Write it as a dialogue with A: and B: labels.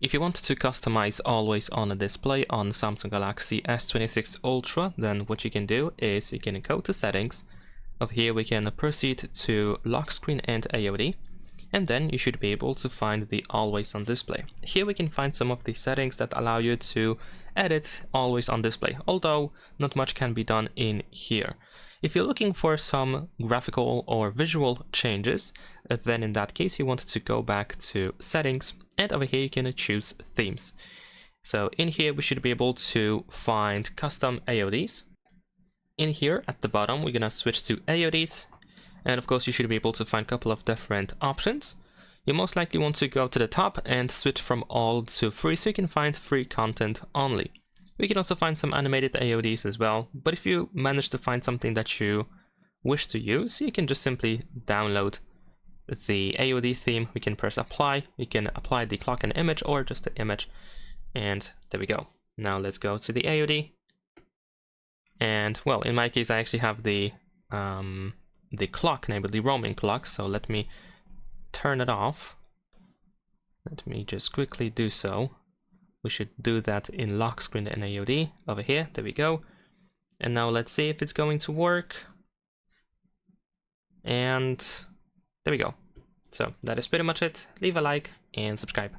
A: If you want to customize always on display on Samsung Galaxy S26 Ultra, then what you can do is you can go to settings. Over here we can proceed to lock screen and AOD, and then you should be able to find the always on display. Here we can find some of the settings that allow you to edit always on display, although not much can be done in here. If you're looking for some graphical or visual changes, then in that case you want to go back to settings, and over here you can choose themes. So in here we should be able to find custom AODs. In here at the bottom we're gonna switch to AODs, and of course you should be able to find a couple of different options. You most likely want to go to the top and switch from all to free, so you can find free content only. We can also find some animated AODs as well, but if you manage to find something that you wish to use, you can just simply download the AOD theme. We can press apply, we can apply the clock and image or just the image, and there we go. Now let's go to the AOD, and well, in my case I actually have the clock, namely the roaming clock, so let me turn it off. Let me just quickly do so. We should do that in lock screen and AOD over here. There we go. And now let's see if it's going to work. And there we go. So that is pretty much it. Leave a like and subscribe.